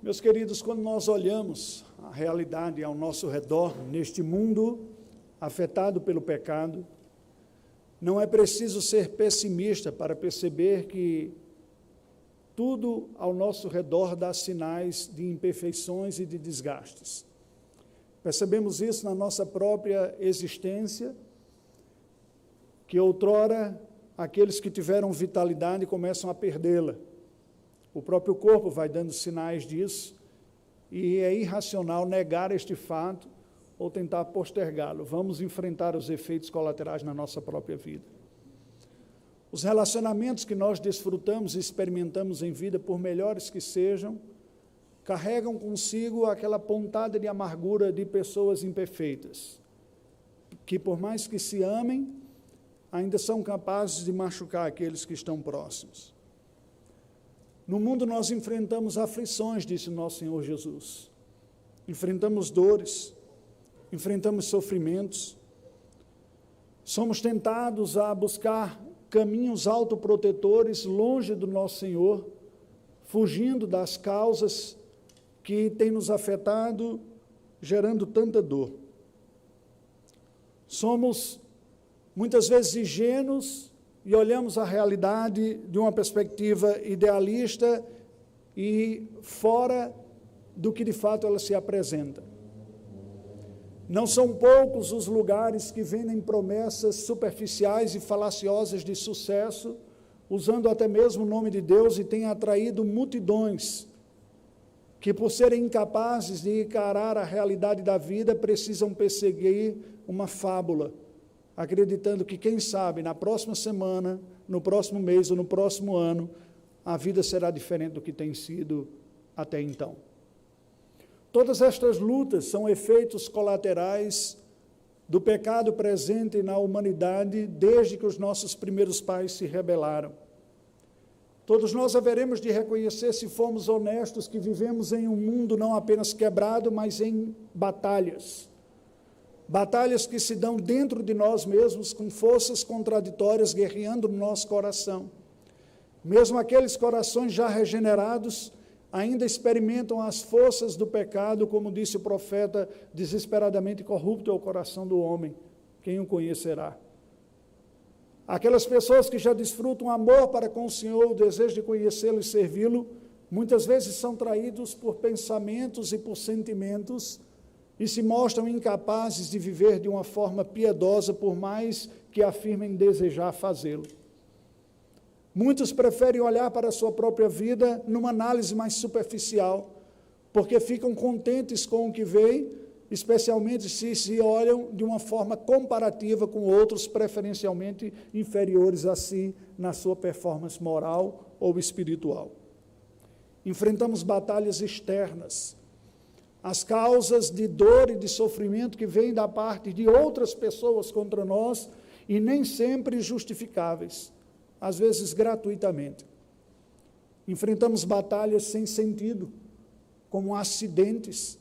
Meus queridos, quando nós olhamos a realidade ao nosso redor, neste mundo afetado pelo pecado, não é preciso ser pessimista para perceber que tudo ao nosso redor dá sinais de imperfeições e de desgastes. Percebemos isso na nossa própria existência, que outrora aqueles que tiveram vitalidade começam a perdê-la. O próprio corpo vai dando sinais disso, e é irracional negar este fato ou tentar postergá-lo. Vamos enfrentar os efeitos colaterais na nossa própria vida. Os relacionamentos que nós desfrutamos e experimentamos em vida, por melhores que sejam, carregam consigo aquela pontada de amargura de pessoas imperfeitas, que por mais que se amem, ainda são capazes de machucar aqueles que estão próximos. No mundo nós enfrentamos aflições, disse o nosso Senhor Jesus. Enfrentamos dores, enfrentamos sofrimentos. Somos tentados a buscar caminhos autoprotetores longe do nosso Senhor, fugindo das causas que têm nos afetado, gerando tanta dor. Somos muitas vezes ingênuos e olhamos a realidade de uma perspectiva idealista e fora do que de fato ela se apresenta. Não são poucos os lugares que vendem promessas superficiais e falaciosas de sucesso, usando até mesmo o nome de Deus, e têm atraído multidões que, por serem incapazes de encarar a realidade da vida, precisam perseguir uma fábula, acreditando que, quem sabe, na próxima semana, no próximo mês ou no próximo ano, a vida será diferente do que tem sido até então. Todas estas lutas são efeitos colaterais do pecado presente na humanidade desde que os nossos primeiros pais se rebelaram. Todos nós haveremos de reconhecer, se formos honestos, que vivemos em um mundo não apenas quebrado, mas em batalhas. Batalhas que se dão dentro de nós mesmos, com forças contraditórias guerreando no nosso coração. Mesmo aqueles corações já regenerados ainda experimentam as forças do pecado, como disse o profeta, desesperadamente corrupto é o coração do homem, quem o conhecerá? Aquelas pessoas que já desfrutam amor para com o Senhor, o desejo de conhecê-lo e servi-lo, muitas vezes são traídos por pensamentos e por sentimentos e se mostram incapazes de viver de uma forma piedosa, por mais que afirmem desejar fazê-lo. Muitos preferem olhar para a sua própria vida numa análise mais superficial, porque ficam contentes com o que veem, especialmente se olham de uma forma comparativa com outros, preferencialmente inferiores a si na sua performance moral ou espiritual. Enfrentamos batalhas externas, as causas de dor e de sofrimento que vêm da parte de outras pessoas contra nós e nem sempre justificáveis, às vezes gratuitamente. Enfrentamos batalhas sem sentido, como acidentes,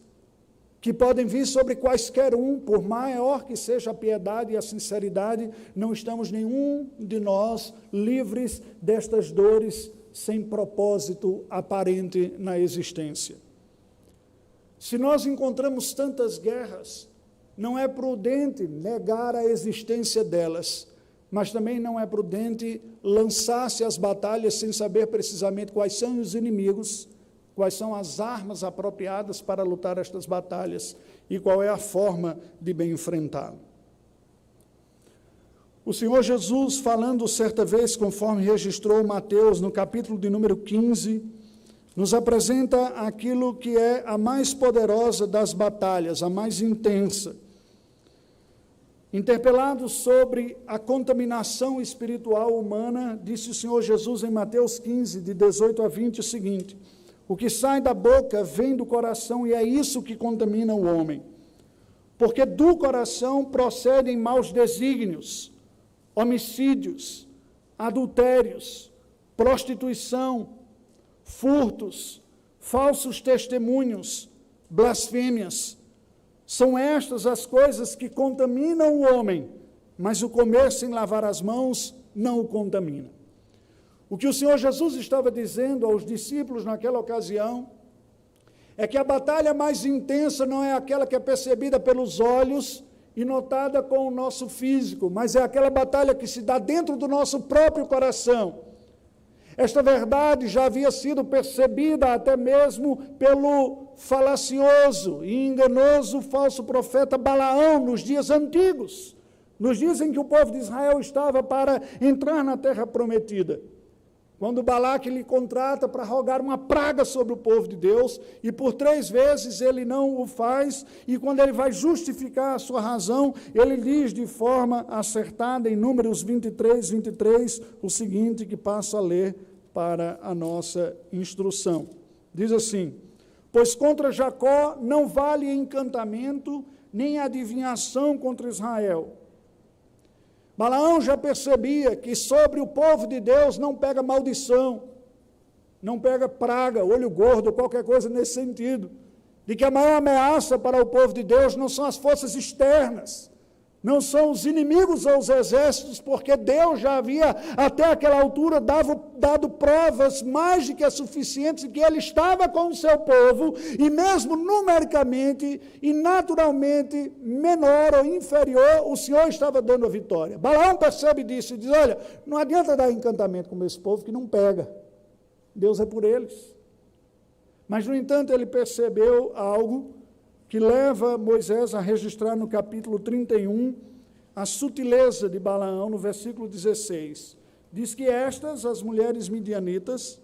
que podem vir sobre quaisquer um, por maior que seja a piedade e a sinceridade, não estamos nenhum de nós livres destas dores sem propósito aparente na existência. Se nós encontramos tantas guerras, não é prudente negar a existência delas, mas também não é prudente lançar-se às batalhas sem saber precisamente quais são os inimigos, quais são as armas apropriadas para lutar estas batalhas e qual é a forma de bem enfrentá-lo. O Senhor Jesus, falando certa vez, conforme registrou Mateus, no capítulo de número 15, nos apresenta aquilo que é a mais poderosa das batalhas, a mais intensa. Interpelado sobre a contaminação espiritual humana, disse o Senhor Jesus em Mateus 15, de 18 a 20, o seguinte: o que sai da boca vem do coração e é isso que contamina o homem. Porque do coração procedem maus desígnios, homicídios, adultérios, prostituição, furtos, falsos testemunhos, blasfêmias. São estas as coisas que contaminam o homem, mas o comer sem lavar as mãos não o contamina. O que o Senhor Jesus estava dizendo aos discípulos naquela ocasião é que a batalha mais intensa não é aquela que é percebida pelos olhos e notada com o nosso físico, mas é aquela batalha que se dá dentro do nosso próprio coração. Esta verdade já havia sido percebida até mesmo pelo falacioso e enganoso falso profeta Balaão nos dias antigos, nos dias em que o povo de Israel estava para entrar na terra prometida. Quando Balaque lhe contrata para rogar uma praga sobre o povo de Deus, e por 3 vezes ele não o faz, e quando ele vai justificar a sua razão, ele diz de forma acertada, em Números 23, o seguinte, que passo a ler para a nossa instrução. Diz assim: pois contra Jacó não vale encantamento, nem adivinhação contra Israel. Balaão já percebia que sobre o povo de Deus não pega maldição, não pega praga, olho gordo, qualquer coisa nesse sentido, de que a maior ameaça para o povo de Deus não são as forças externas, não são os inimigos ou os exércitos, porque Deus já havia, até aquela altura, dado provas mais do que suficientes de que Ele estava com o seu povo, e mesmo numericamente e naturalmente menor ou inferior, o Senhor estava dando a vitória. Balaão percebe disso e diz: olha, não adianta dar encantamento com esse povo que não pega, Deus é por eles. Mas, no entanto, ele percebeu algo que leva Moisés a registrar no capítulo 31 a sutileza de Balaão, no versículo 16. Diz que estas, as mulheres midianitas,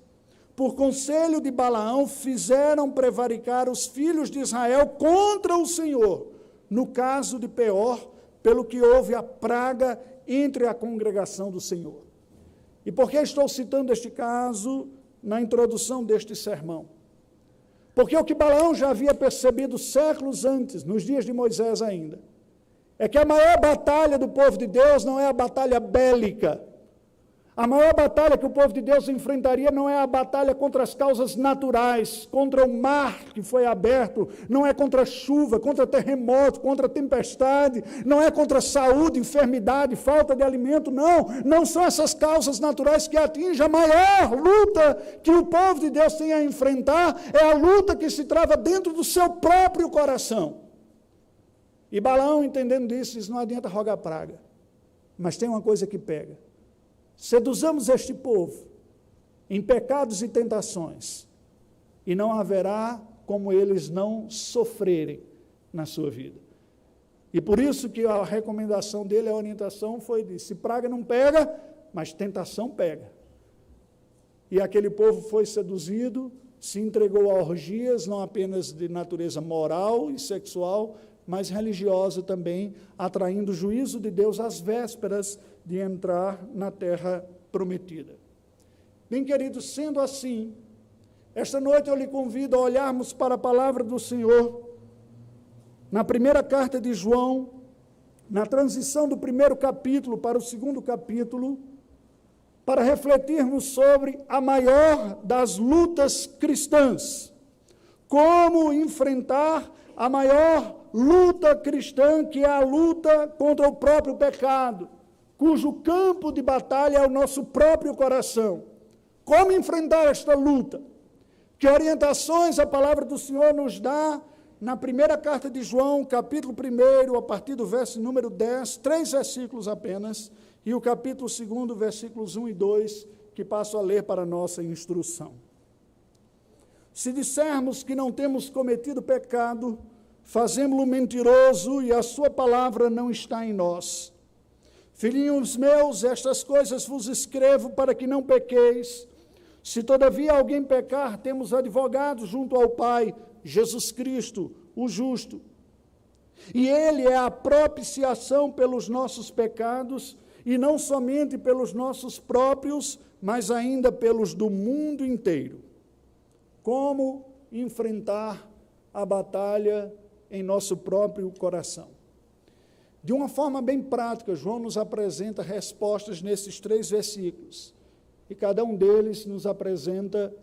por conselho de Balaão, fizeram prevaricar os filhos de Israel contra o Senhor, no caso de Peor, pelo que houve a praga entre a congregação do Senhor. E por que estou citando este caso na introdução deste sermão? Porque o que Balaão já havia percebido séculos antes, nos dias de Moisés ainda, é que a maior batalha do povo de Deus não é a batalha bélica. A maior batalha que o povo de Deus enfrentaria não é a batalha contra as causas naturais, contra o mar que foi aberto, não é contra a chuva, contra terremoto, contra a tempestade, não é contra a saúde, enfermidade, falta de alimento, não são essas causas naturais que atingem. A maior luta que o povo de Deus tem a enfrentar é a luta que se trava dentro do seu próprio coração. E Balaão, entendendo isso, diz: não adianta rogar praga, mas tem uma coisa que pega. Seduzamos este povo em pecados e tentações, e não haverá como eles não sofrerem na sua vida. E por isso que a recomendação dele, a orientação foi de: se praga não pega, mas tentação pega. E aquele povo foi seduzido, se entregou a orgias, não apenas de natureza moral e sexual, mas religiosa também, atraindo o juízo de Deus às vésperas de entrar na terra prometida. Bem, queridos, sendo assim, esta noite eu lhe convido a olharmos para a palavra do Senhor, na primeira carta de João, na transição do primeiro capítulo para o segundo capítulo, para refletirmos sobre a maior das lutas cristãs, como enfrentar a maior luta cristã, que é a luta contra o próprio pecado, cujo campo de batalha é o nosso próprio coração. Como enfrentar esta luta? Que orientações a palavra do Senhor nos dá na primeira carta de João, capítulo 1, a partir do verso número 10, 3 versículos apenas, e o capítulo 2, versículos 1 e 2, que passo a ler para a nossa instrução. Se dissermos que não temos cometido pecado, fazemo-lo mentiroso e a sua palavra não está em nós. Filhinhos meus, estas coisas vos escrevo para que não pequeis. Se todavia alguém pecar, temos advogado junto ao Pai, Jesus Cristo, o justo. E Ele é a propiciação pelos nossos pecados, e não somente pelos nossos próprios, mas ainda pelos do mundo inteiro. Como enfrentar a batalha em nosso próprio coração? De uma forma bem prática, João nos apresenta respostas nesses 3 versículos, e cada um deles nos apresenta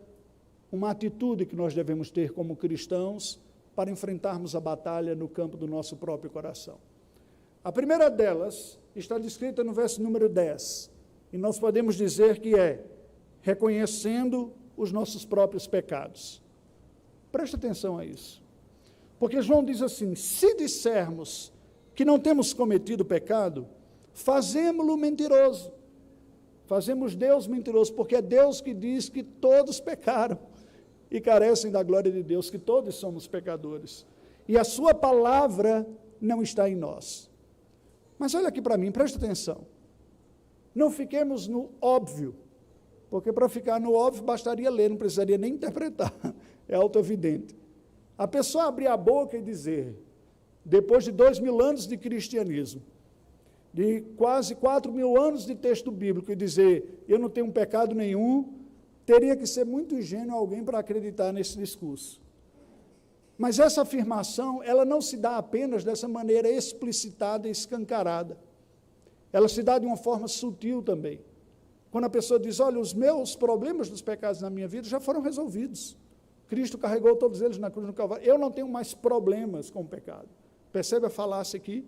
uma atitude que nós devemos ter como cristãos para enfrentarmos a batalha no campo do nosso próprio coração. A primeira delas está descrita no verso número 10, e nós podemos dizer que é reconhecendo os nossos próprios pecados. Preste atenção a isso. Porque João diz assim, se dissermos que não temos cometido pecado, fazemo-lo mentiroso. Fazemos Deus mentiroso, porque é Deus que diz que todos pecaram e carecem da glória de Deus, que todos somos pecadores. E a sua palavra não está em nós. Mas olha aqui para mim, presta atenção. Não fiquemos no óbvio, porque para ficar no óbvio bastaria ler, não precisaria nem interpretar, é autoevidente. A pessoa abrir a boca e dizer, depois de 2000 anos de cristianismo, de quase 4.000 anos de texto bíblico, e dizer, eu não tenho pecado nenhum, teria que ser muito ingênuo alguém para acreditar nesse discurso. Mas essa afirmação, ela não se dá apenas dessa maneira explicitada e escancarada. Ela se dá de uma forma sutil também. Quando a pessoa diz, olha, os meus problemas dos pecados na minha vida já foram resolvidos. Cristo carregou todos eles na cruz do Calvário. Eu não tenho mais problemas com o pecado. Percebe a falácia aqui?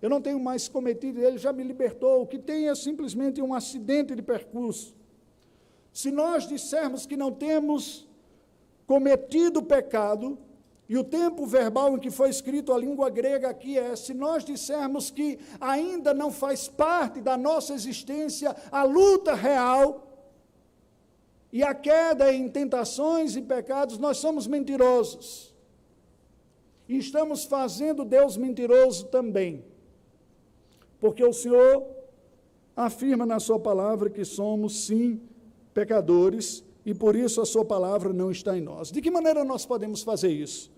Eu não tenho mais cometido, ele já me libertou. O que tem é simplesmente um acidente de percurso. Se nós dissermos que não temos cometido pecado, e o tempo verbal em que foi escrito a língua grega aqui é, se nós dissermos que ainda não faz parte da nossa existência a luta real, e a queda em tentações e pecados, nós somos mentirosos. E estamos fazendo Deus mentiroso também. Porque o Senhor afirma na sua palavra que somos, sim, pecadores, e por isso a sua palavra não está em nós. De que maneira nós podemos fazer isso?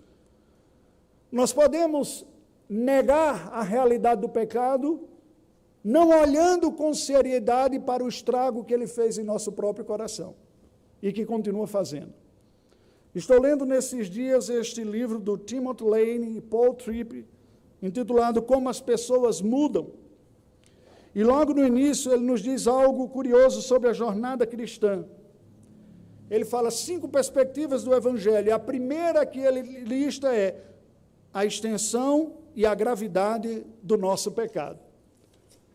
Nós podemos negar a realidade do pecado, não olhando com seriedade para o estrago que ele fez em nosso próprio coração, e que continua fazendo. Estou lendo nesses dias este livro do Timothy Lane e Paul Tripp, intitulado Como as Pessoas Mudam. E logo no início ele nos diz algo curioso sobre a jornada cristã. Ele fala 5 perspectivas do Evangelho. A primeira que ele lista é a extensão e a gravidade do nosso pecado.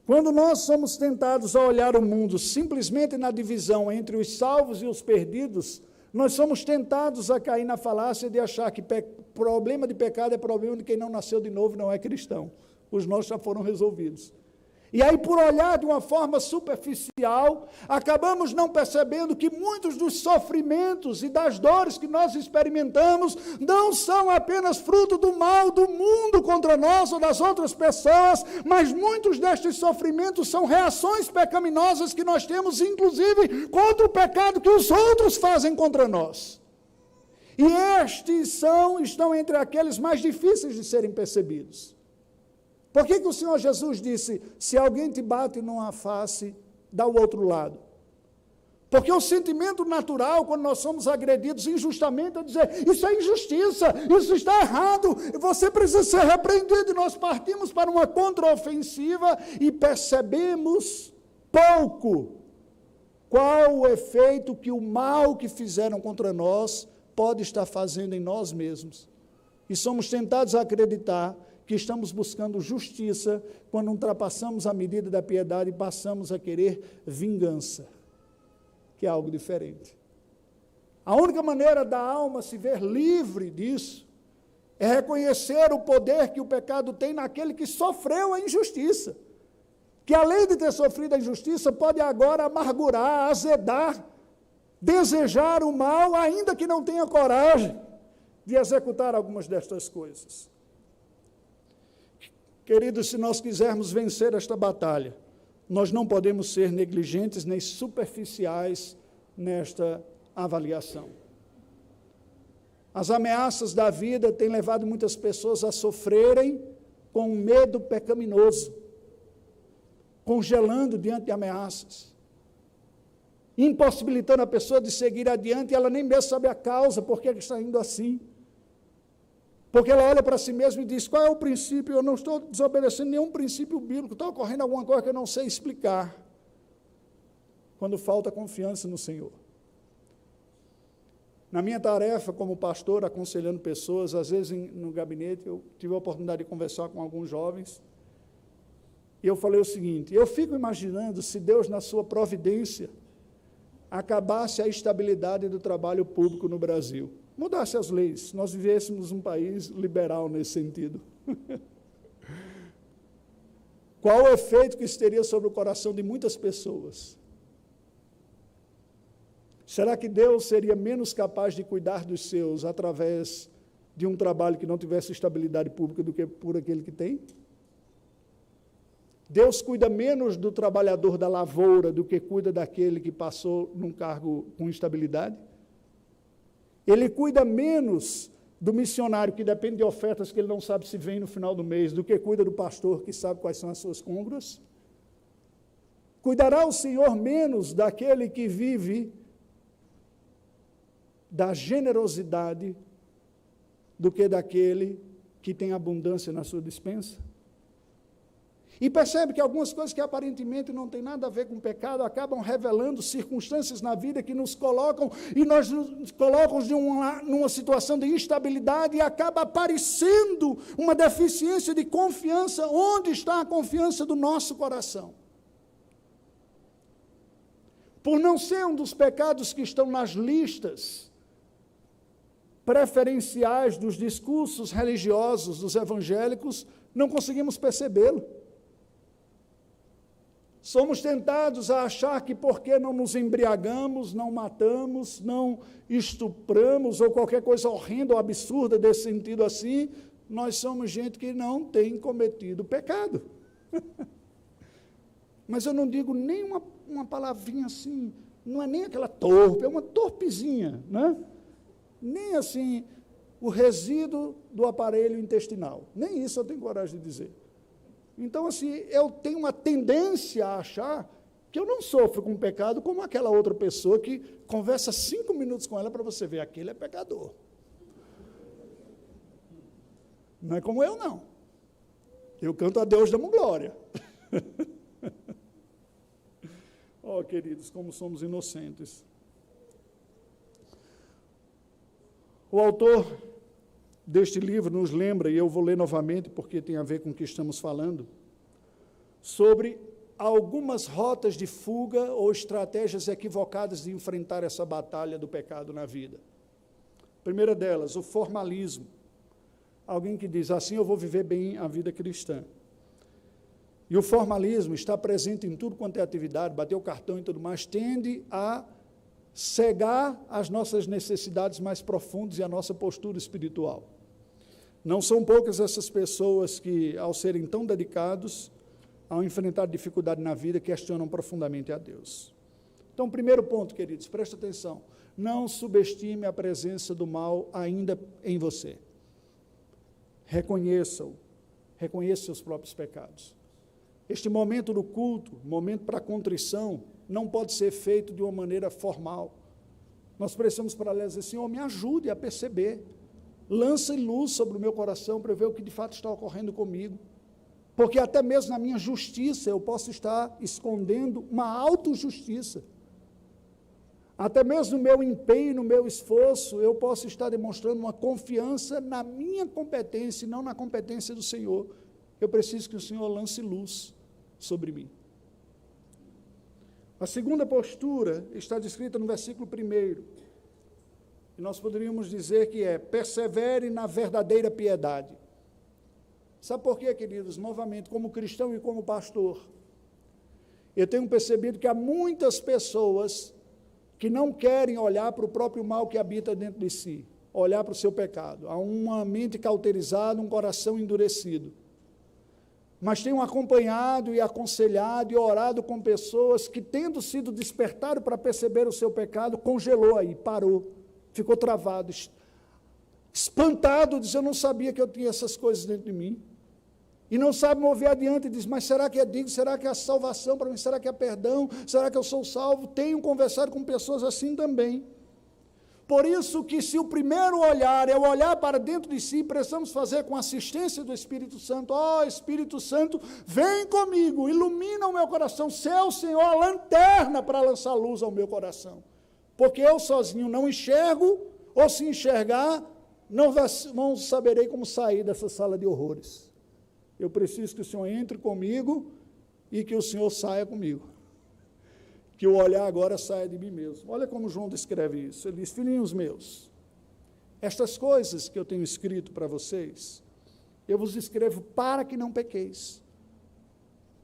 Quando nós somos tentados a olhar o mundo simplesmente na divisão entre os salvos e os perdidos, nós somos tentados a cair na falácia de achar que problema de pecado é problema de quem não nasceu de novo, não é cristão. Os nossos já foram resolvidos. E aí, por olhar de uma forma superficial, acabamos não percebendo que muitos dos sofrimentos e das dores que nós experimentamos não são apenas fruto do mal do mundo contra nós ou das outras pessoas, mas muitos destes sofrimentos são reações pecaminosas que nós temos, inclusive, contra o pecado que os outros fazem contra nós. E estes estão entre aqueles mais difíceis de serem percebidos. Por que o Senhor Jesus disse, se alguém te bate numa face, dá o outro lado? Porque o sentimento natural, quando nós somos agredidos injustamente, é dizer, isso é injustiça, isso está errado, você precisa ser repreendido. E nós partimos para uma contraofensiva e percebemos pouco qual o efeito que o mal que fizeram contra nós pode estar fazendo em nós mesmos. E somos tentados a acreditar que estamos buscando justiça quando ultrapassamos a medida da piedade e passamos a querer vingança, que é algo diferente. A única maneira da alma se ver livre disso é reconhecer o poder que o pecado tem naquele que sofreu a injustiça, que além de ter sofrido a injustiça, pode agora amargurar, azedar, desejar o mal, ainda que não tenha coragem de executar algumas destas coisas. Queridos, se nós quisermos vencer esta batalha, nós não podemos ser negligentes nem superficiais nesta avaliação. As ameaças da vida têm levado muitas pessoas a sofrerem com um medo pecaminoso, congelando diante de ameaças, impossibilitando a pessoa de seguir adiante, e ela nem mesmo sabe a causa, por que está indo assim. Porque ela olha para si mesma e diz, qual é o princípio? Eu não estou desobedecendo nenhum princípio bíblico, está ocorrendo alguma coisa que eu não sei explicar. Quando falta confiança no Senhor. Na minha tarefa como pastor, aconselhando pessoas, às vezes no gabinete, eu tive a oportunidade de conversar com alguns jovens, e eu falei o seguinte, eu fico imaginando se Deus, na sua providência, acabasse a estabilidade do trabalho público no Brasil. mudasse as leis, nós vivêssemos um país liberal nesse sentido. Qual o efeito que isso teria sobre o coração de muitas pessoas? Será que Deus seria menos capaz de cuidar dos seus através de um trabalho que não tivesse estabilidade pública do que por aquele que tem? Deus cuida menos do trabalhador da lavoura do que cuida daquele que passou num cargo com instabilidade? Ele cuida menos do missionário que depende de ofertas que ele não sabe se vem no final do mês, do que cuida do pastor que sabe quais são as suas côngruas? Cuidará o Senhor menos daquele que vive da generosidade do que daquele que tem abundância na sua despensa? E percebe que algumas coisas que aparentemente não têm nada a ver com pecado acabam revelando circunstâncias na vida que nos colocam, e nós nos colocamos numa situação de instabilidade, e acaba aparecendo uma deficiência de confiança. Onde está a confiança do nosso coração? Por não ser um dos pecados que estão nas listas preferenciais dos discursos religiosos dos evangélicos, não conseguimos percebê-lo. Somos tentados a achar que porque não nos embriagamos, não matamos, não estupramos, ou qualquer coisa horrenda ou absurda desse sentido assim, nós somos gente que não tem cometido pecado. Mas eu não digo nem uma palavrinha assim, não é nem aquela torpe, é uma torpezinha, né? Nem assim o resíduo do aparelho intestinal. Nem isso eu tenho coragem de dizer. Então, assim, eu tenho uma tendência a achar que eu não sofro com pecado como aquela outra pessoa que conversa 5 minutos com ela para você ver, aquele é pecador. Não é como eu, não. Eu canto a Deus, damos glória. Oh, queridos, como somos inocentes. O autor deste livro nos lembra, e eu vou ler novamente porque tem a ver com o que estamos falando, sobre algumas rotas de fuga ou estratégias equivocadas de enfrentar essa batalha do pecado na vida. A primeira delas, o formalismo. Alguém que diz, assim eu vou viver bem a vida cristã. E o formalismo está presente em tudo quanto é atividade, bater o cartão e tudo mais, tende a cegar as nossas necessidades mais profundas e a nossa postura espiritual. Não são poucas essas pessoas que, ao serem tão dedicados, ao enfrentar dificuldade na vida, questionam profundamente a Deus. Então, primeiro ponto, queridos, presta atenção, não subestime a presença do mal ainda em você. Reconheça-o, reconheça seus próprios pecados. Este momento do culto, momento para contrição, não pode ser feito de uma maneira formal. Nós precisamos para ela dizer, Senhor, me ajude a perceber, lance luz sobre o meu coração para ver o que de fato está ocorrendo comigo, porque até mesmo na minha justiça eu posso estar escondendo uma autojustiça, até mesmo no meu empenho, no meu esforço, eu posso estar demonstrando uma confiança na minha competência e não na competência do Senhor. Eu preciso que o Senhor lance luz sobre mim. A segunda postura está descrita no versículo 1, e nós poderíamos dizer que é, persevere na verdadeira piedade. Sabe por quê, queridos? Novamente, como cristão e como pastor, eu tenho percebido que há muitas pessoas que não querem olhar para o próprio mal que habita dentro de si, olhar para o seu pecado. Há uma mente cauterizada, um coração endurecido. Mas tenho acompanhado e aconselhado e orado com pessoas que, tendo sido despertado para perceber o seu pecado, congelou aí, parou, ficou travado, espantado, diz, eu não sabia que eu tinha essas coisas dentro de mim. E não sabe mover adiante, e diz, mas será que é digno? Será que é a salvação para mim? Será que é perdão? Será que eu sou salvo? Tenho conversado com pessoas assim também. Por isso que se o primeiro olhar é o olhar para dentro de si, precisamos fazer com a assistência do Espírito Santo. Ó, Espírito Santo, vem comigo, ilumina o meu coração, seu Senhor, a lanterna para lançar luz ao meu coração. Porque eu sozinho não enxergo, ou se enxergar, não saberei como sair dessa sala de horrores. Eu preciso que o Senhor entre comigo e que o Senhor saia comigo. Que o olhar agora saia de mim mesmo. Olha como João descreve isso. Ele diz, filhinhos meus, Estas coisas que eu tenho escrito para vocês, eu vos escrevo para que não pequeis.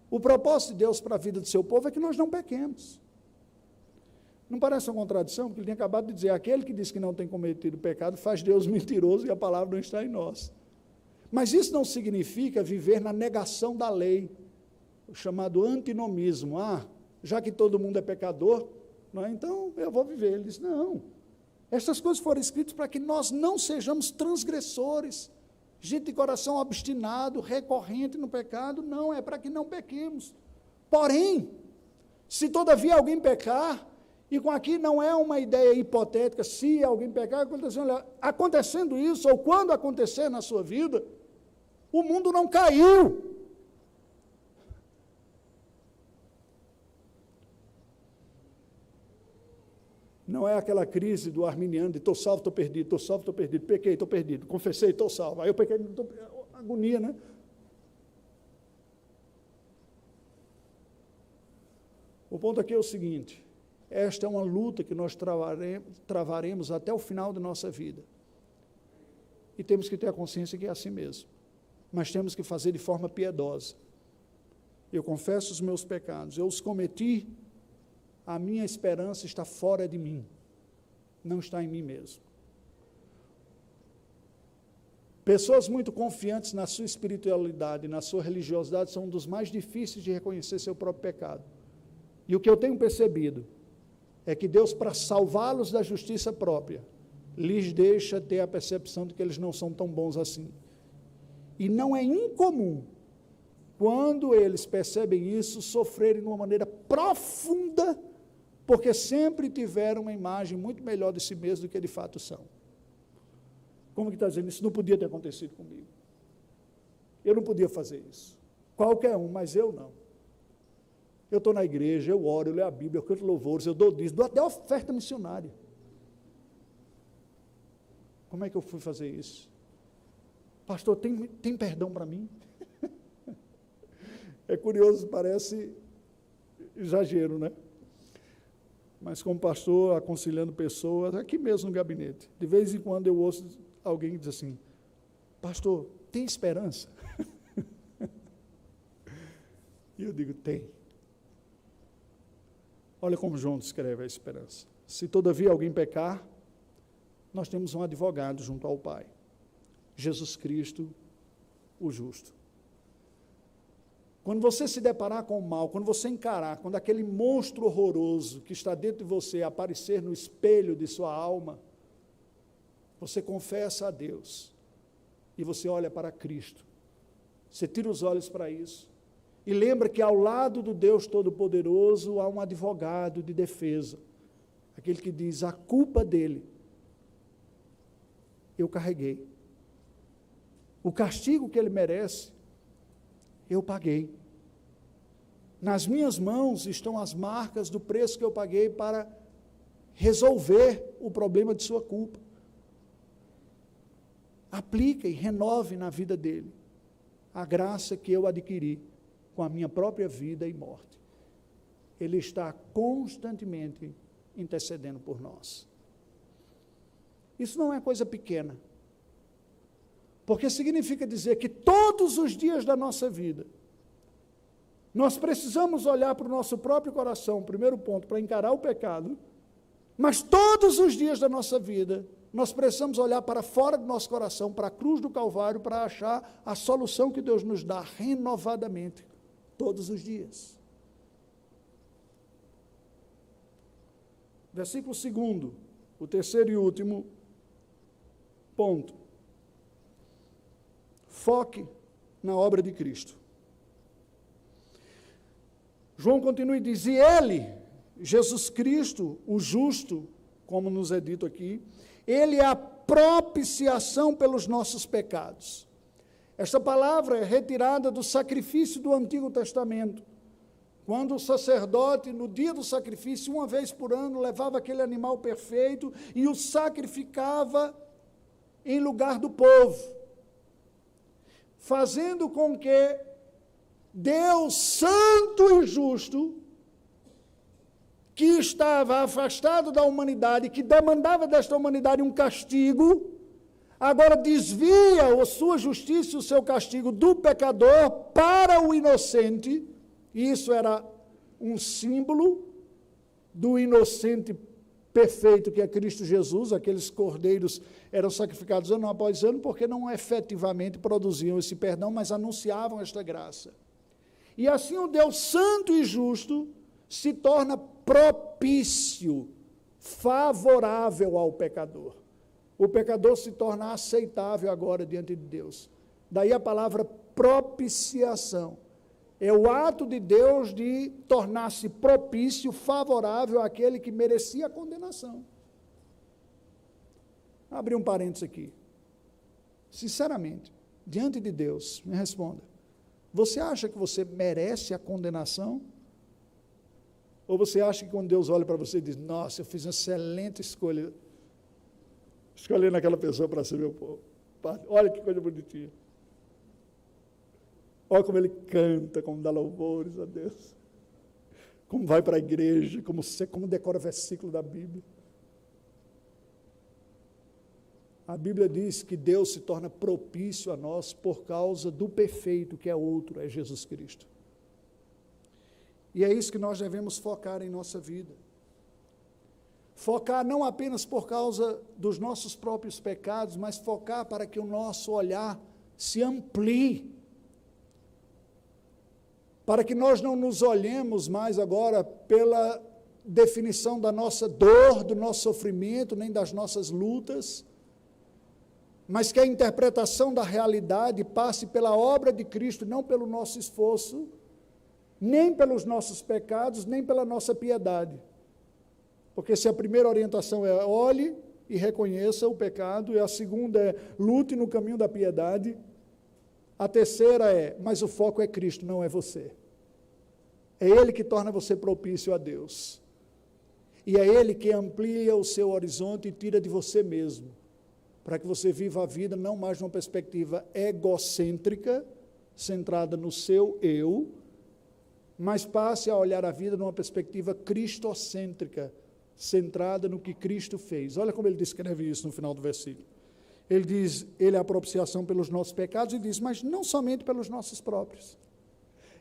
O propósito de Deus para a vida do seu povo é que nós não pequemos. Não parece uma contradição? Porque ele tinha acabado de dizer, aquele que diz que não tem cometido pecado faz Deus mentiroso e a palavra não está em nós. Mas isso não significa viver na negação da lei, o chamado antinomismo. Já que todo mundo é pecador, não é? Então eu vou viver. Ele diz, não. Estas coisas foram escritas para que nós não sejamos transgressores, gente de coração obstinado, recorrente no pecado. Não, é para que não pequemos. Porém, se todavia alguém pecar, e com aqui não é uma ideia hipotética, se alguém pecar, acontecendo isso, ou quando acontecer na sua vida, o mundo não caiu. Não é aquela crise do arminiano de estou salvo, estou perdido, pequei, estou perdido, confessei, estou salvo. Aí eu pequei, agonia, né? O ponto aqui é o seguinte, esta é uma luta que nós travaremos até o final da nossa vida. E temos que ter a consciência que é assim mesmo. Mas temos que fazer de forma piedosa. Eu confesso os meus pecados, eu os cometi, a minha esperança está fora de mim, não está em mim mesmo. Pessoas muito confiantes na sua espiritualidade, na sua religiosidade, são um dos mais difíceis de reconhecer seu próprio pecado. E o que eu tenho percebido é que Deus, para salvá-los da justiça própria, lhes deixa ter a percepção de que eles não são tão bons assim. E não é incomum, quando eles percebem isso, sofrerem de uma maneira profunda, porque sempre tiveram uma imagem muito melhor de si mesmo do que de fato são. Como que está dizendo? Isso não podia ter acontecido comigo. Eu não podia fazer isso. Qualquer um, mas eu não. Eu estou na igreja, eu oro, eu leio a Bíblia, eu canto louvores, eu dou dízimo, dou até oferta missionária. Como é que eu fui fazer isso? Pastor, tem perdão para mim? É curioso, parece exagero, né? Mas como pastor, aconselhando pessoas, aqui mesmo no gabinete, de vez em quando eu ouço alguém dizer assim, pastor, tem esperança? E eu digo, tem. Olha como João descreve a esperança. Se todavia alguém pecar, nós temos um advogado junto ao Pai, Jesus Cristo, o justo. Quando você se deparar com o mal, quando você encarar, quando aquele monstro horroroso que está dentro de você aparecer no espelho de sua alma, você confessa a Deus e você olha para Cristo. Você tira os olhos para isso e lembra que ao lado do Deus Todo-Poderoso há um advogado de defesa, aquele que diz, a culpa dele eu carreguei. O castigo que ele merece, eu paguei. Nas minhas mãos estão as marcas do preço que eu paguei para resolver o problema de sua culpa. Aplique e renove na vida dele a graça que eu adquiri com a minha própria vida e morte. Ele está constantemente intercedendo por nós. Isso não é coisa pequena, porque significa dizer que todos os dias da nossa vida, nós precisamos olhar para o nosso próprio coração, primeiro ponto, para encarar o pecado, mas todos os dias da nossa vida, nós precisamos olhar para fora do nosso coração, para a cruz do Calvário, para achar a solução que Deus nos dá renovadamente, todos os dias. Versículo 2, o terceiro e último ponto. Foque na obra de Cristo. João continua e diz, e ele, Jesus Cristo, o justo, como nos é dito aqui, ele é a propiciação pelos nossos pecados. Esta palavra é retirada do sacrifício do Antigo Testamento, quando o sacerdote, no dia do sacrifício, uma vez por ano, levava aquele animal perfeito e o sacrificava em lugar do povo, fazendo com que Deus santo e justo, que estava afastado da humanidade, que demandava desta humanidade um castigo, agora desvia a sua justiça e o seu castigo do pecador para o inocente, e isso era um símbolo do inocente perfeito que é Cristo Jesus. Aqueles cordeiros eram sacrificados ano após ano porque não efetivamente produziam esse perdão, mas anunciavam esta graça. E assim o Deus santo e justo se torna propício, favorável ao pecador. O pecador se torna aceitável agora diante de Deus. Daí a palavra propiciação. É o ato de Deus de tornar-se propício, favorável àquele que merecia a condenação. Vou abrir um parênteses aqui. Sinceramente, diante de Deus, me responda. Você acha que você merece a condenação? Ou você acha que quando Deus olha para você e diz, nossa, eu fiz uma excelente escolha, escolhendo aquela pessoa para ser meu povo. Olha que coisa bonitinha. Olha como ele canta, como dá louvores a Deus. Como vai para a igreja, como decora versículo da Bíblia. A Bíblia diz que Deus se torna propício a nós por causa do perfeito, que é outro, é Jesus Cristo. E é isso que nós devemos focar em nossa vida. Focar não apenas por causa dos nossos próprios pecados, mas focar para que o nosso olhar se amplie. Para que nós não nos olhemos mais agora pela definição da nossa dor, do nosso sofrimento, nem das nossas lutas, mas que a interpretação da realidade passe pela obra de Cristo, não pelo nosso esforço, nem pelos nossos pecados, nem pela nossa piedade. Porque se a primeira orientação é olhe e reconheça o pecado, e a segunda é lute no caminho da piedade, a terceira é, mas o foco é Cristo, não é você. É Ele que torna você propício a Deus. E é Ele que amplia o seu horizonte e tira de você mesmo, para que você viva a vida não mais numa perspectiva egocêntrica, centrada no seu eu, mas passe a olhar a vida numa perspectiva cristocêntrica, centrada no que Cristo fez. Olha como ele descreve isso no final do versículo. Ele diz, ele é a propiciação pelos nossos pecados, e diz, mas não somente pelos nossos próprios.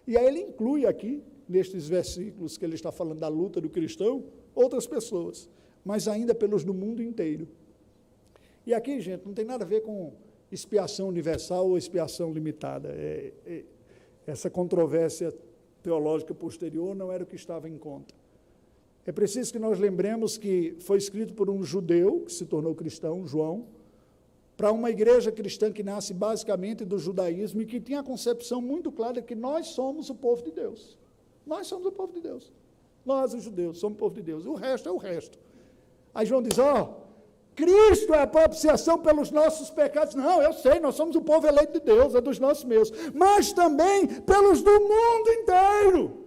E aí ele inclui aqui, nestes versículos que ele está falando da luta do cristão, outras pessoas, mas ainda pelos do mundo inteiro. E aqui, gente, não tem nada a ver com expiação universal ou expiação limitada. Essa controvérsia teológica posterior não era o que estava em conta. É preciso que nós lembremos que foi escrito por um judeu, que se tornou cristão, João, para uma igreja cristã que nasce basicamente do judaísmo e que tinha a concepção muito clara de que nós somos o povo de Deus. Nós somos o povo de Deus. Nós, os judeus, somos o povo de Deus. O resto é o resto. Aí João diz, Cristo é a propiciação pelos nossos pecados. Não, eu sei, nós somos o povo eleito de Deus, é dos nossos meus. Mas também pelos do mundo inteiro.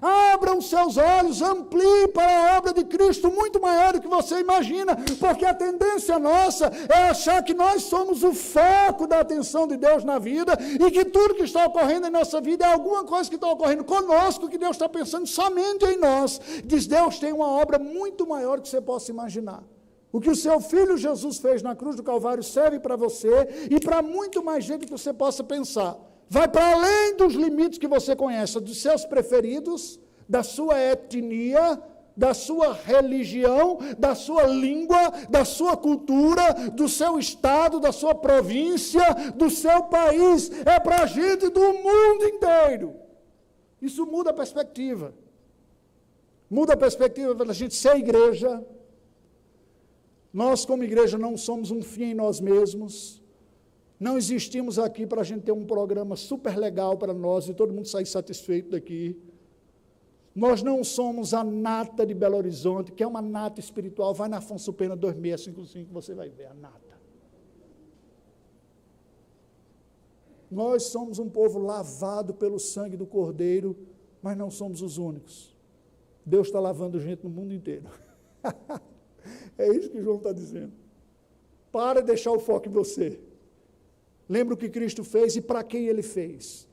Abram seus olhos, amplie para a obra de Cristo muito maior do que você imagina, porque a tendência nossa é achar que nós somos o foco da atenção de Deus na vida e que tudo que está ocorrendo em nossa vida é alguma coisa que está ocorrendo conosco, que Deus está pensando somente em nós. Diz, Deus tem uma obra muito maior que você possa imaginar. O que o seu Filho Jesus fez na cruz do Calvário serve para você e para muito mais gente que você possa pensar. Vai para além dos limites que você conhece, dos seus preferidos, da sua etnia, da sua religião, da sua língua, da sua cultura, do seu estado, da sua província, do seu país. É para a gente do mundo inteiro. Isso muda a perspectiva. Muda a perspectiva para a gente ser igreja. Nós, como igreja, não somos um fim em nós mesmos. Não existimos aqui para a gente ter um programa super legal para nós e todo mundo sair satisfeito daqui. Nós não somos a nata de Belo Horizonte, que é uma nata espiritual. Vai na Afonso Pena 2655, você vai ver a nata. Nós somos um povo lavado pelo sangue do Cordeiro, mas não somos os únicos. Deus está lavando gente no mundo inteiro. É isso que João está dizendo. Para de deixar o foco em você. Lembra o que Cristo fez e para quem Ele fez.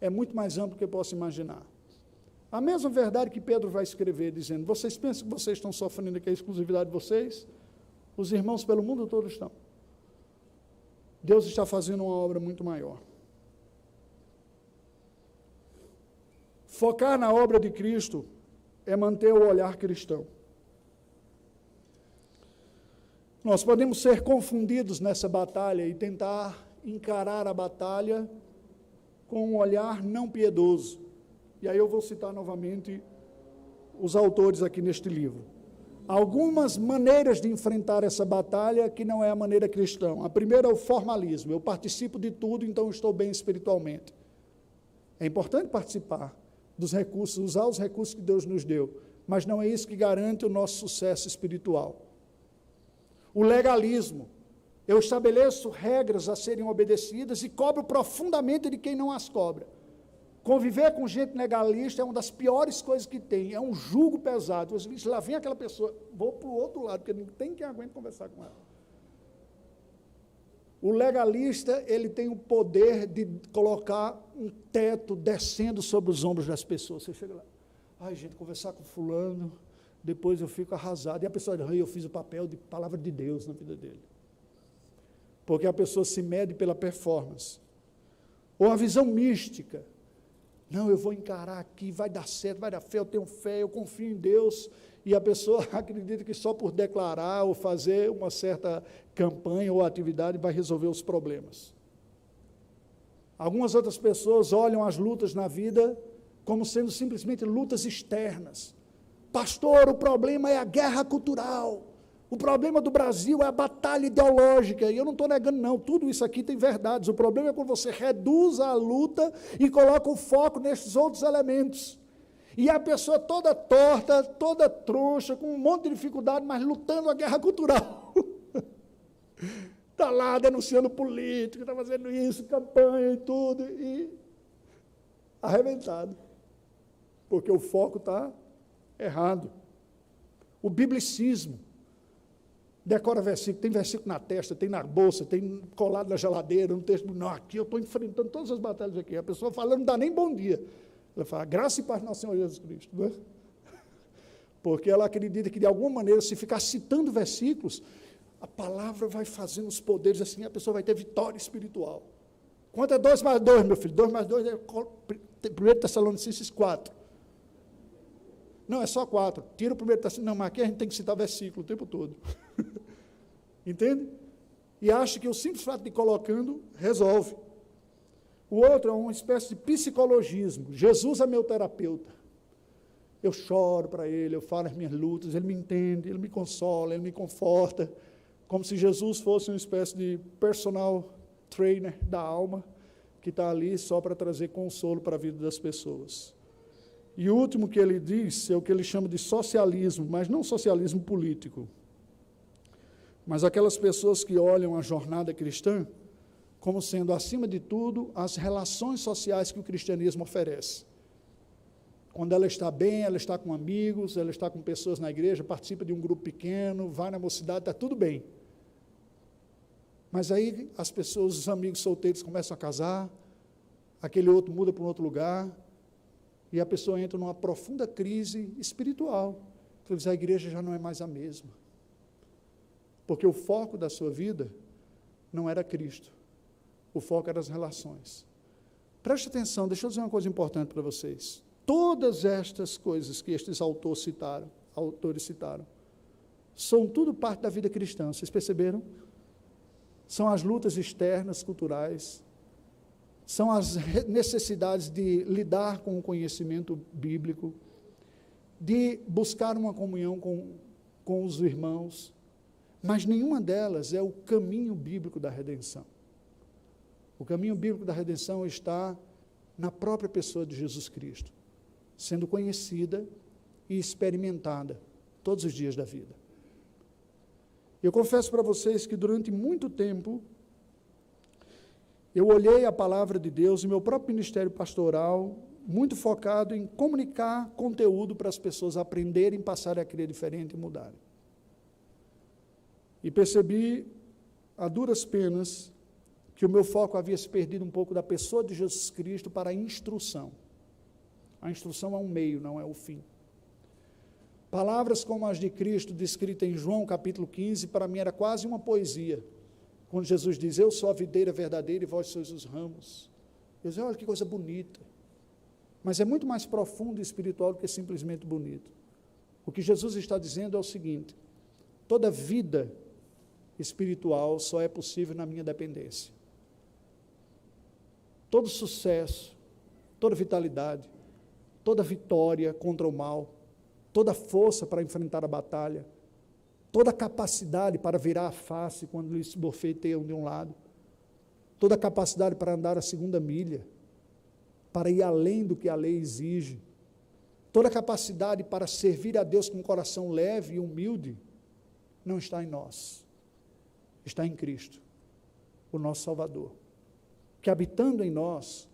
É muito mais amplo do que eu posso imaginar. A mesma verdade que Pedro vai escrever, dizendo, vocês pensam que vocês estão sofrendo, que é a exclusividade de vocês? Os irmãos pelo mundo todo estão. Deus está fazendo uma obra muito maior. Focar na obra de Cristo é manter o olhar cristão. Nós podemos ser confundidos nessa batalha e tentar encarar a batalha com um olhar não piedoso. E aí eu vou citar novamente os autores aqui neste livro. Algumas maneiras de enfrentar essa batalha que não é a maneira cristã. A primeira é o formalismo. Eu participo de tudo, então estou bem espiritualmente. É importante participar dos recursos, usar os recursos que Deus nos deu, mas não é isso que garante o nosso sucesso espiritual. O legalismo. Eu estabeleço regras a serem obedecidas e cobro profundamente de quem não as cobra. Conviver com gente legalista é uma das piores coisas que tem, é um jugo pesado. Você diz, lá vem aquela pessoa, vou para o outro lado, porque não tem quem aguente conversar com ela. O legalista, ele tem o poder de colocar um teto descendo sobre os ombros das pessoas. Você chega lá, ai gente, conversar com fulano, depois eu fico arrasado. E a pessoa diz, eu fiz o papel de palavra de Deus na vida dele. Porque a pessoa se mede pela performance. Ou a visão mística. Não, eu vou encarar aqui, vai dar certo, vai dar fé, eu tenho fé, eu confio em Deus. E a pessoa acredita que só por declarar ou fazer uma certa campanha ou atividade vai resolver os problemas. Algumas outras pessoas olham as lutas na vida como sendo simplesmente lutas externas. Pastor, o problema é a guerra cultural. O problema do Brasil é a batalha ideológica. E eu não estou negando, não. Tudo isso aqui tem verdades. O problema é quando você reduz a luta e coloca o foco nesses outros elementos. E a pessoa toda torta, toda troncha, com um monte de dificuldade, mas lutando a guerra cultural. Está lá denunciando política, está fazendo isso, campanha e tudo, e arrebentado. Porque o foco está errado. O biblicismo. Decora versículo, tem versículo na testa, tem na bolsa, tem colado na geladeira, no texto, não, aqui eu estou enfrentando todas as batalhas aqui. A pessoa falando, não dá nem bom dia. Ela fala, graça e paz do nosso Senhor Jesus Cristo. Não é? Porque ela acredita que, de alguma maneira, se ficar citando versículos, a palavra vai fazendo os poderes assim, a pessoa vai ter vitória espiritual. Quanto é 2 mais 2, meu filho? 2 mais 2 é 1 Tessalonicenses 4. Não, é só 4. Tira o 1 Tessalonicenses. Não, mas aqui a gente tem que citar versículo o tempo todo. Entende? E acha que o simples fato de ir colocando resolve. O outro é uma espécie de psicologismo. Jesus é meu terapeuta. Eu choro para ele, eu falo as minhas lutas, ele me entende, ele me consola, ele me conforta, como se Jesus fosse uma espécie de personal trainer da alma, que está ali só para trazer consolo para a vida das pessoas. E o último que ele diz é o que ele chama de socialismo, mas não socialismo político, mas aquelas pessoas que olham a jornada cristã como sendo, acima de tudo, as relações sociais que o cristianismo oferece. Quando ela está bem, ela está com amigos, ela está com pessoas na igreja, participa de um grupo pequeno, vai na mocidade, está tudo bem. Mas aí as pessoas, os amigos solteiros começam a casar, aquele outro muda para um outro lugar, e a pessoa entra numa profunda crise espiritual. Então, a igreja já não é mais a mesma. Porque o foco da sua vida não era Cristo. O foco era as relações. Preste atenção, deixa eu dizer uma coisa importante para vocês. Todas estas coisas que estes autores citaram, são tudo parte da vida cristã, vocês perceberam? São as lutas externas, culturais, são as necessidades de lidar com o conhecimento bíblico, de buscar uma comunhão com os irmãos, mas nenhuma delas é o caminho bíblico da redenção. O caminho bíblico da redenção está na própria pessoa de Jesus Cristo, sendo conhecida e experimentada todos os dias da vida. Eu confesso para vocês que durante muito tempo, eu olhei a palavra de Deus e meu próprio ministério pastoral, muito focado em comunicar conteúdo para as pessoas aprenderem, passarem a crer diferente e mudarem. E percebi, a duras penas, que o meu foco havia se perdido um pouco da pessoa de Jesus Cristo para a instrução. A instrução é um meio, não é o fim. Palavras como as de Cristo, descritas em João capítulo 15, para mim era quase uma poesia. Quando Jesus diz, eu sou a videira verdadeira e vós sois os ramos. Eu digo, olha que coisa bonita. Mas é muito mais profundo e espiritual do que simplesmente bonito. O que Jesus está dizendo é o seguinte, toda vida espiritual só é possível na minha dependência. Todo sucesso, toda vitalidade, toda vitória contra o mal, toda força para enfrentar a batalha, toda capacidade para virar a face quando eles bofeteiam de um lado, toda capacidade para andar a segunda milha, para ir além do que a lei exige, toda capacidade para servir a Deus com um coração leve e humilde, não está em nós, está em Cristo, o nosso Salvador, que habitando em nós,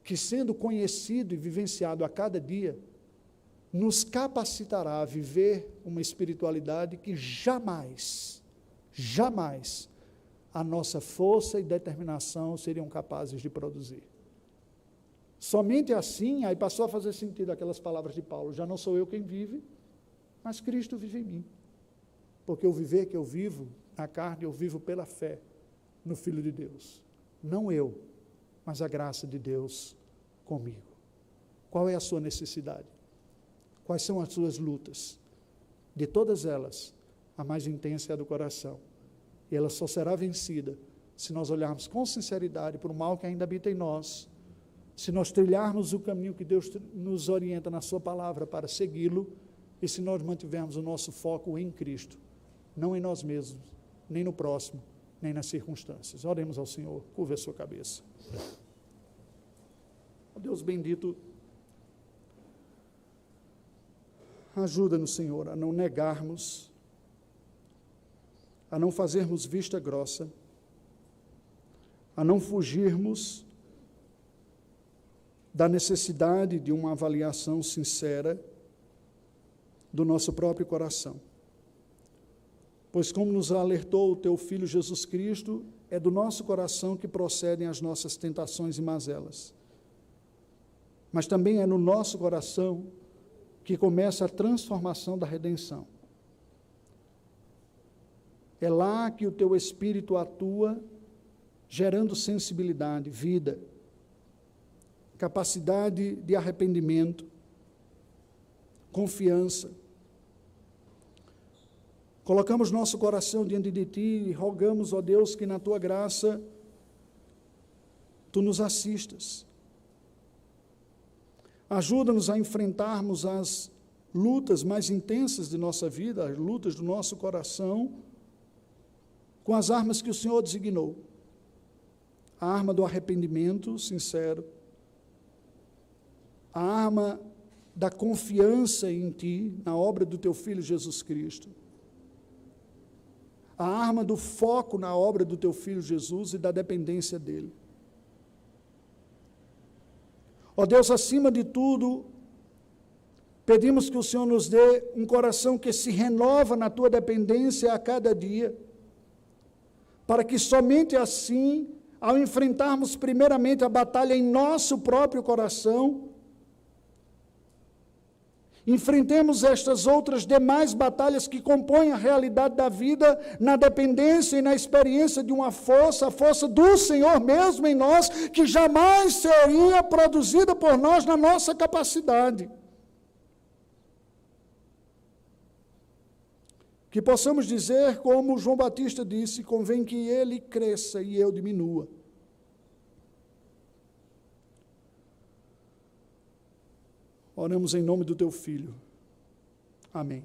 que sendo conhecido e vivenciado a cada dia, nos capacitará a viver uma espiritualidade que jamais a nossa força e determinação seriam capazes de produzir. Somente assim, aí passou a fazer sentido aquelas palavras de Paulo, já não sou eu quem vive, mas Cristo vive em mim. Porque o viver que eu vivo na carne, eu vivo pela fé no Filho de Deus. Não eu, mas a graça de Deus comigo. Qual é a sua necessidade? Quais são as suas lutas? De todas elas, a mais intensa é a do coração. E ela só será vencida se nós olharmos com sinceridade para o mal que ainda habita em nós, se nós trilharmos o caminho que Deus nos orienta na sua palavra para segui-lo, e se nós mantivermos o nosso foco em Cristo, não em nós mesmos, nem no próximo, nem nas circunstâncias. Oremos ao Senhor, curva a sua cabeça. Deus bendito, ajuda-nos, Senhor, a não negarmos, a não fazermos vista grossa, a não fugirmos da necessidade de uma avaliação sincera do nosso próprio coração. Pois, como nos alertou o teu Filho Jesus Cristo, é do nosso coração que procedem as nossas tentações e mazelas. Mas também é no nosso coração que começa a transformação da redenção. É lá que o teu Espírito atua, gerando sensibilidade, vida, capacidade de arrependimento, confiança. Colocamos nosso coração diante de Ti e rogamos, ó Deus, que na Tua graça Tu nos assistas. Ajuda-nos a enfrentarmos as lutas mais intensas de nossa vida, as lutas do nosso coração, com as armas que o Senhor designou. A arma do arrependimento sincero, a arma da confiança em Ti, na obra do Teu Filho Jesus Cristo, a arma do foco na obra do Teu Filho Jesus e da dependência dEle. Ó Deus, acima de tudo, pedimos que o Senhor nos dê um coração que se renova na Tua dependência a cada dia, para que somente assim, ao enfrentarmos primeiramente a batalha em nosso próprio coração, enfrentemos estas outras demais batalhas que compõem a realidade da vida na dependência e na experiência de uma força, a força do Senhor mesmo em nós, que jamais seria produzida por nós na nossa capacidade. Que possamos dizer, como João Batista disse, convém que ele cresça e eu diminua. Oramos em nome do Teu Filho. Amém.